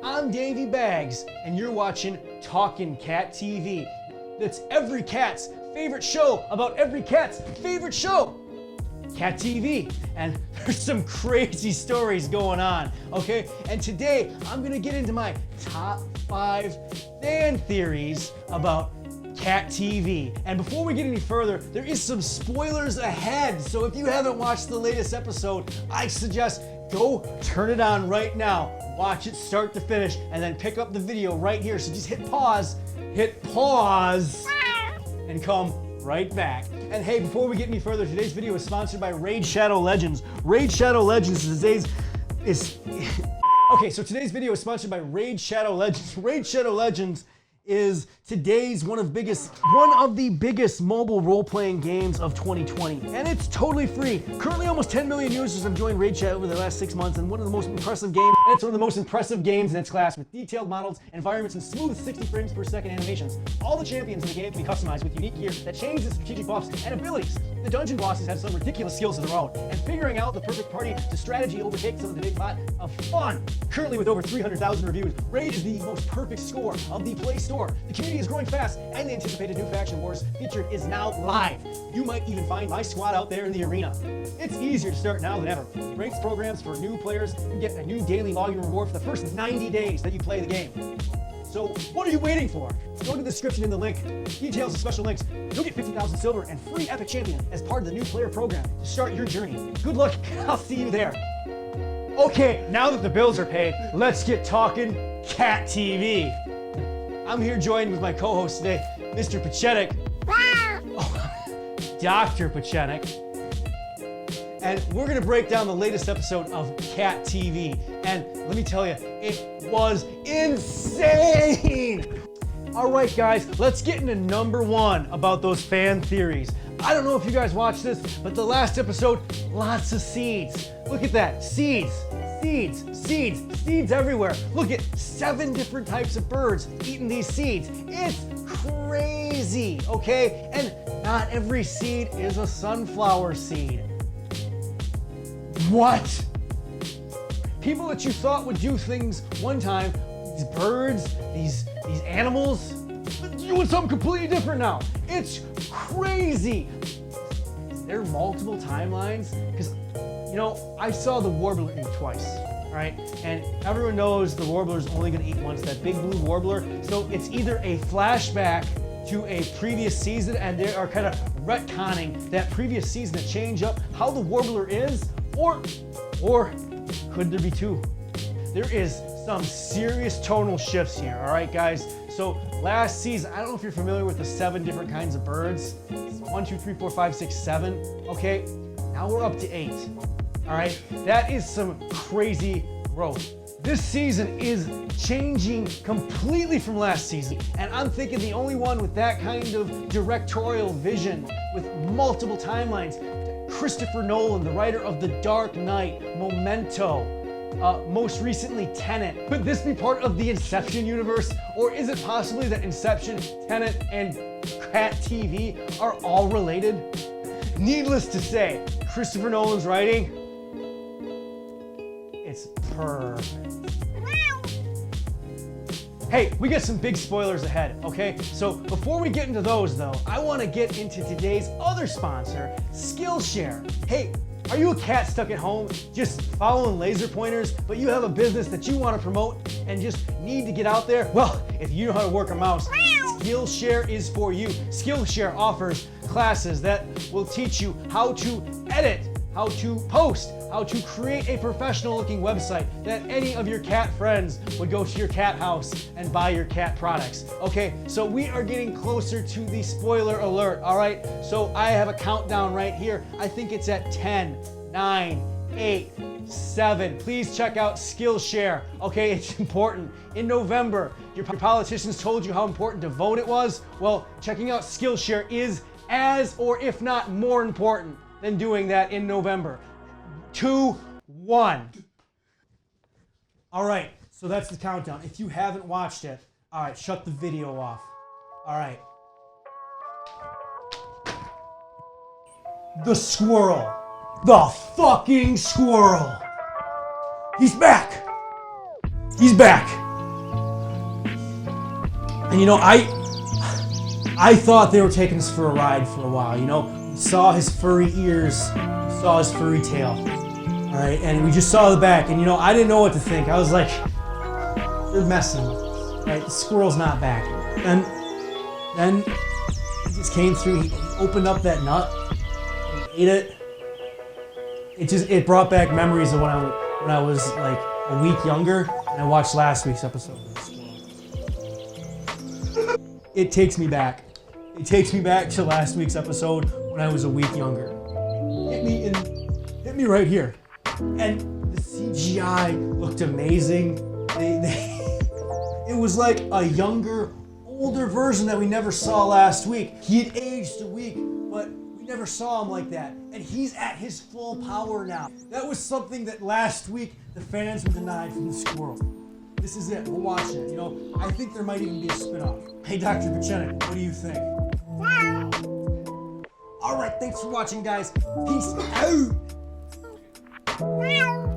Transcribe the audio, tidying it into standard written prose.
I'm Davey Baggs, and you're watching Talkin' Cat TV. That's every cat's favorite show about every cat's favorite show, Cat TV. And there's some crazy stories going on, okay? And today, I'm gonna get into my top 5 fan theories about Cat TV. And before we get any further, there is some spoilers ahead. So if you haven't watched the latest episode, I suggest go turn it on right now. Watch it start to finish and then pick up the video right here. So just hit pause, and come right back. And hey, before we get any further, today's video is sponsored by Raid Shadow Legends. Raid Shadow Legends Okay, so today's video is sponsored by Raid Shadow Legends. Raid Shadow Legends is today's one of the biggest mobile role-playing games of 2020, and it's totally free. Currently, almost 10 million users have joined Raid Shadow over the last 6 months, and it's one of the most impressive games in its class, with detailed models, environments, and smooth 60 frames per second animations. All the champions in the game can be customized with unique gear that change the strategic buffs and abilities. The dungeon bosses have some ridiculous skills of their own, and figuring out the perfect party to strategy overtake some of the big lot of fun. Currently, with over 300,000 reviews, Raid is the most perfect score of the Play Store. The community is growing fast, and the anticipated new Faction Wars feature is now live. You might even find my squad out there in the arena. It's easier to start now than ever. Ranks programs for new players, you get a new daily login reward for the first 90 days that you play the game. So what are you waiting for? Go to the description in the link. Details and special links. You'll get 50,000 silver and free epic champion as part of the new player program to start your journey. Good luck, I'll see you there. Okay, now that the bills are paid, let's get talking Cat TV. I'm here joined with my co-host today, Mr. Pachenik. Dr. Pachenik. And we're gonna break down the latest episode of Cat TV. And let me tell you, it was insane! All right, guys, let's get into number 1 about those fan theories. I don't know if you guys watched this, but the last episode, lots of seeds. Look at that, seeds everywhere. Look at 7 different types of birds eating these seeds. It's crazy, okay? And not every seed is a sunflower seed. What? People that you thought would do things one time, these birds, these animals, they're doing something completely different now. It's crazy. Is there multiple timelines? Because, you know, I saw the warbler eat twice, right? And everyone knows the warbler's only gonna eat once, that big blue warbler. So it's either a flashback to a previous season, and they are kind of retconning that previous season to change up how the warbler is, or could there be 2? There is some serious tonal shifts here, all right, guys? So last season, I don't know if you're familiar with the 7 different kinds of birds. 1, 2, 3, 4, 5, 6, 7, okay? Now we're up to 8, all right? That is some crazy growth. This season is changing completely from last season, and I'm thinking the only one with that kind of directorial vision with multiple timelines, Christopher Nolan, the writer of The Dark Knight, Memento, most recently Tenet. Could this be part of the Inception universe? Or is it possibly that Inception, Tenet, and Cat TV are all related? Needless to say, Christopher Nolan's writing, it's perfect. Hey, we got some big spoilers ahead, okay? So before we get into those though, I wanna get into today's other sponsor, Skillshare. Hey, are you a cat stuck at home just following laser pointers, but you have a business that you wanna promote and just need to get out there? Well, if you know how to work a mouse, Skillshare is for you. Skillshare offers classes that will teach you how to edit, how to post, how to create a professional looking website that any of your cat friends would go to your cat house and buy your cat products. Okay, so we are getting closer to the spoiler alert, all right? So I have a countdown right here. I think it's at 10, 9, 8, 7. Please check out Skillshare, okay? It's important. In November, your politicians told you how important to vote it was. Well, checking out Skillshare is as, or if not more important than doing that in November. 2, 1. All right, so that's the countdown. If you haven't watched it, all right, shut the video off. All right. The squirrel. The fucking squirrel. He's back. He's back. And you know, I thought they were taking us for a ride for a while, you know? We saw his furry ears, we saw his furry tail, all right? And we just saw the back, and you know, I didn't know what to think. I was like, they're messing with us, right? The squirrel's not back. And then he just came through, he opened up that nut, and ate it. It brought back memories of when I was like a week younger, and I watched last week's episode of the Squirrel. It takes me back. It takes me back to last week's episode when I was a week younger. Hit me right here. And the CGI looked amazing. It was like a younger, older version that we never saw last week. He had aged a week, but we never saw him like that. And he's at his full power now. That was something that last week the fans were denied from the Squirrel. This is it. We're watching it. You know, I think there might even be a spin-off. Hey, Dr. Buchanan, what do you think? All right, thanks for watching, guys. Peace out.